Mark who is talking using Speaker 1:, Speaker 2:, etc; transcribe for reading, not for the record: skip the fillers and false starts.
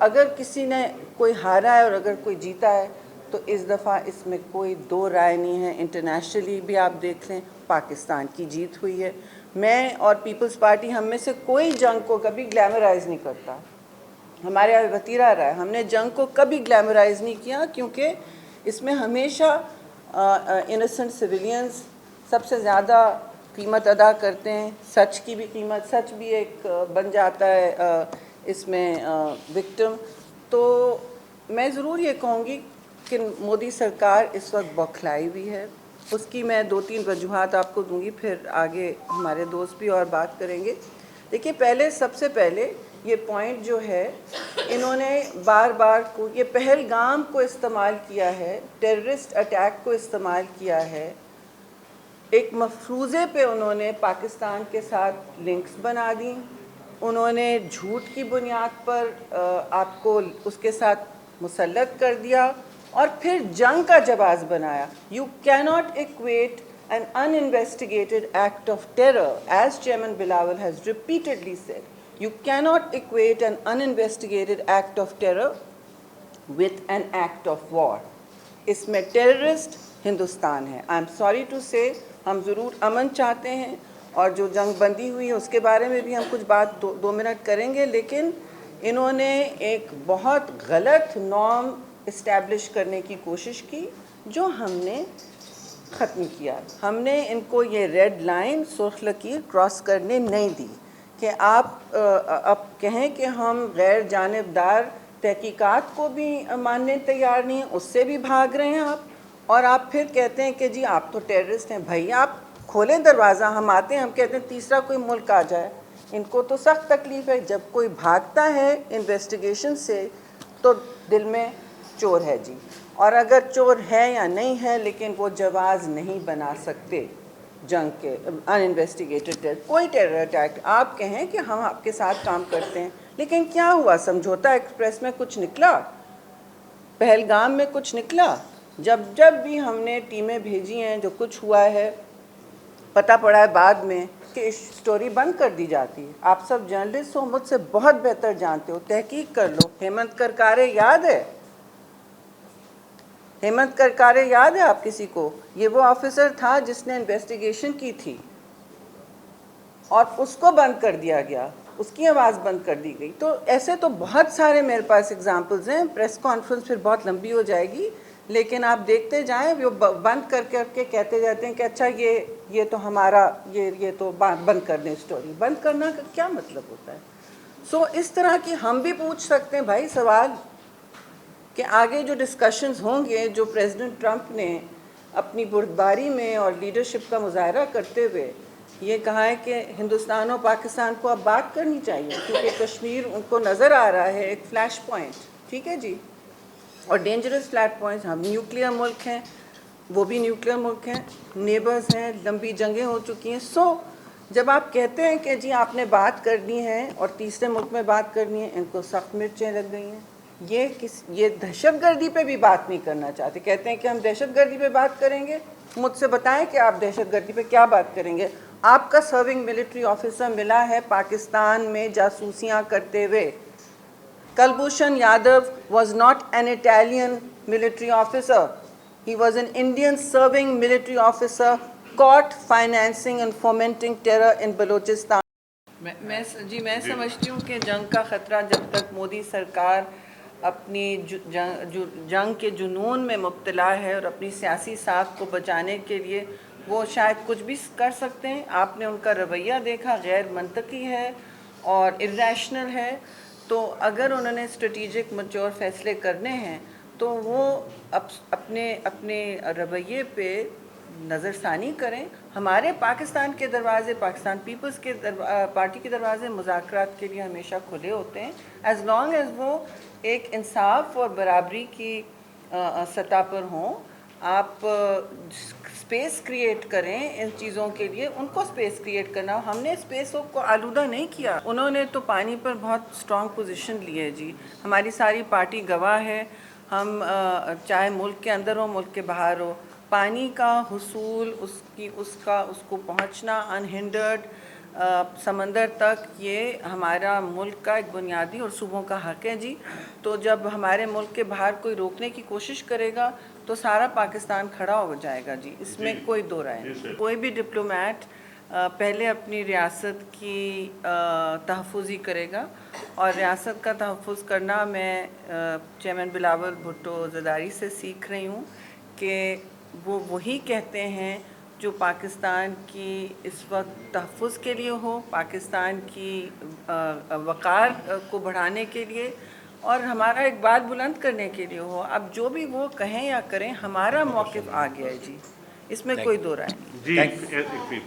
Speaker 1: اگر کسی نے کوئی ہارا ہے اور اگر کوئی جیتا ہے تو اس دفعہ اس میں کوئی دو رائے نہیں ہے. انٹرنیشنلی بھی آپ دیکھ لیں پاکستان کی جیت ہوئی ہے. میں اور پیپلز پارٹی ہم میں سے کوئی جنگ کو کبھی گلیمرائز نہیں کرتا. ہمارے یہاں وتیرہ رہا ہے, ہم نے جنگ کو کبھی گلیمرائز نہیں کیا, کیونکہ اس میں ہمیشہ انوسنٹ سویلینز سب سے زیادہ قیمت ادا کرتے ہیں. سچ کی بھی قیمت, سچ بھی ایک بن جاتا ہے اس میں وکٹم. تو میں ضرور یہ کہوں گی کہ مودی سرکار اس وقت بوکھلائی ہوئی ہے. اس کی میں 2-3 وجوہات آپ کو دوں گی, پھر آگے ہمارے دوست بھی اور بات کریں گے. دیکھیے سب سے پہلے یہ پوائنٹ جو ہے, انہوں نے بار بار یہ پہلگام کو استعمال کیا ہے, ٹیررسٹ اٹیک کو استعمال کیا ہے. ایک مفروضے پہ انہوں نے پاکستان کے ساتھ لنکس بنا دیں. انہوں نے جھوٹ کی بنیاد پر آپ کو اس کے ساتھ مسلط کر دیا اور پھر جنگ کا جواز بنایا. یو کی not equate an uninvestigated act of terror, as Chairman Bilawal has repeatedly said. You cannot equate an uninvestigated act of terror with an act of war. اس میں ٹیررسٹ ہندوستان ہے. آئی ایم سوری ٹو سے, ہم ضرور امن چاہتے ہیں اور جو جنگ بندی ہوئی ہے اس کے بارے میں بھی ہم کچھ بات 2 منٹ کریں گے, لیکن انہوں نے ایک بہت غلط نارم اسٹیبلش کرنے کی کوشش کی جو ہم نے ختم کیا. ہم نے ان کو یہ ریڈ لائن, سرخ لکیر کراس کرنے نہیں دی کہ آپ اب کہیں کہ ہم غیر جانبدار تحقیقات کو بھی ماننے تیار نہیں ہیں, اس سے بھی بھاگ رہے ہیں آپ, اور آپ پھر کہتے ہیں کہ جی آپ تو ٹیررسٹ ہیں. بھائی آپ کھولیں دروازہ, ہم آتے ہیں, ہم کہتے ہیں تیسرا کوئی ملک آ جائے. ان کو تو سخت تکلیف ہے. جب کوئی بھاگتا ہے انویسٹیگیشن سے تو دل میں چور ہے جی, اور اگر چور ہے یا نہیں ہے لیکن وہ جواز نہیں بنا سکتے جنگ کے. انویسٹیگیٹڈ کوئی ٹیرر اٹیک آپ کہیں کہ ہم آپ کے ساتھ کام کرتے ہیں, لیکن کیا ہوا؟ سمجھوتا ایکسپریس میں کچھ نکلا؟ پہلگام میں کچھ نکلا؟ جب بھی ہم نے ٹیمیں بھیجی ہیں, جو کچھ ہوا ہے پتہ پڑا ہے بعد میں کہ اسٹوری بند کر دی جاتی ہے. آپ سب جرنلسٹ ہو, مجھ سے بہت بہتر جانتے ہو, تحقیق کر لو. ہیمنت کرکارے یاد ہے؟ ہیمنت کرکارے یاد ہے آپ کسی کو؟ یہ وہ آفیسر تھا جس نے انویسٹیگیشن کی تھی اور اس کو بند کر دیا گیا, اس کی آواز بند کر دی گئی. تو ایسے تو بہت سارے میرے پاس ایگزامپلز ہیں. پریس کانفرنس پھر بہت لمبی ہو جائے گی, لیکن آپ دیکھتے جائیں, وہ بند کر کے کہتے جاتے ہیں کہ اچھا یہ تو ہمارا یہ تو بند کر دیں اسٹوری. بند کرنا کا کیا مطلب ہوتا ہے؟ سو اس طرح کی ہم بھی پوچھ سکتے ہیں بھائی سوال کہ آگے جو ڈسکشنز ہوں گے, جو پریزیڈنٹ ٹرمپ نے اپنی بردباری میں اور لیڈرشپ کا مظاہرہ کرتے ہوئے یہ کہا ہے کہ ہندوستان اور پاکستان کو اب بات کرنی چاہیے, کیونکہ کشمیر ان کو نظر آ رہا ہے ایک فلیش پوائنٹ, ٹھیک ہے جی, اور ڈینجرس فلیش پوائنٹ. ہم نیوکلیر ملک ہیں, وہ بھی نیوکلیر ملک ہیں, نیبرز ہیں, لمبی جنگیں ہو چکی ہیں. سو جب آپ کہتے ہیں کہ جی آپ نے بات کرنی ہے اور تیسرے ملک میں بات کرنی ہے, ان کو سخت مرچیں لگ گئی ہیں. یہ دہشت گردی پہ بھی بات نہیں کرنا چاہتے. کہتے ہیں کہ ہم دہشت گردی پہ بات کریں گے. مجھ سے بتائیں کہ آپ دہشت گردی پہ کیا بات کریں گے؟ آپ کا سرونگ ملٹری آفیسر ملا ہے پاکستان میں جاسوسیاں کرتے ہوئے. Kulbhushan Yadav was not an Italian military officer, he was an Indian serving military officer caught financing and fomenting terror in Balochistan. میں سمجھتی ہوں کہ جنگ کا خطرہ جب تک مودی سرکار اپنی جنگ کے جنون میں مبتلا ہے اور اپنی سیاسی ساکھ کو بچانے کے لیے وہ شاید کچھ بھی کر سکتے ہیں. آپ نے ان کا رویہ دیکھا, غیر منطقی ہے اور irrational ہے. تو اگر انہوں نے اسٹریٹجک میچور فیصلے کرنے ہیں تو وہ اپنے رویے پہ نظر ثانی کریں. ہمارے پاکستان کے دروازے, پاکستان پیپلز کے پارٹی کے دروازے مذاکرات کے لیے ہمیشہ کھلے ہوتے ہیں, ایز لانگ ایز وہ ایک انصاف اور برابری کی سطح پر ہوں. آپ اسپیس کریٹ کریں ان چیزوں کے لیے, ان کو اسپیس کریٹ کرنا. ہم نے اسپیسوں کو آلودہ نہیں کیا. انہوں نے تو پانی پر بہت اسٹرانگ پوزیشن لی ہے جی. ہماری ساری پارٹی گواہ ہے. ہم چاہے ملک کے اندر ہو ملک کے باہر ہو, پانی کا حصول, اس کو پہنچنا انہنڈرڈ, سمندر تک یہ ہمارا ملک کا ایک بنیادی اور صوبوں کا حق ہے جی. تو جب ہمارے ملک کے باہر کوئی روکنے کی کوشش کرے گا تو سارا پاکستان کھڑا ہو جائے گا جی. اس میں کوئی دو رائے نہیں. کوئی بھی ڈپلومیٹ پہلے اپنی ریاست کی تحفظ ہی کرے گا, اور ریاست کا تحفظ کرنا میں چیئرمین بلاول بھٹو زرداری سے سیکھ رہی ہوں کہ وہ وہی کہتے ہیں جو پاکستان کی اس وقت تحفظ کے لیے ہو, پاکستان کی وقار کو بڑھانے کے لیے اور ہمارا ایک بات بلند کرنے کے لیے ہو. اب جو بھی وہ کہیں یا کریں, ہمارا موقف آ گیا ہے جی, اس میں کوئی دو رائے نہیں.
Speaker 2: جی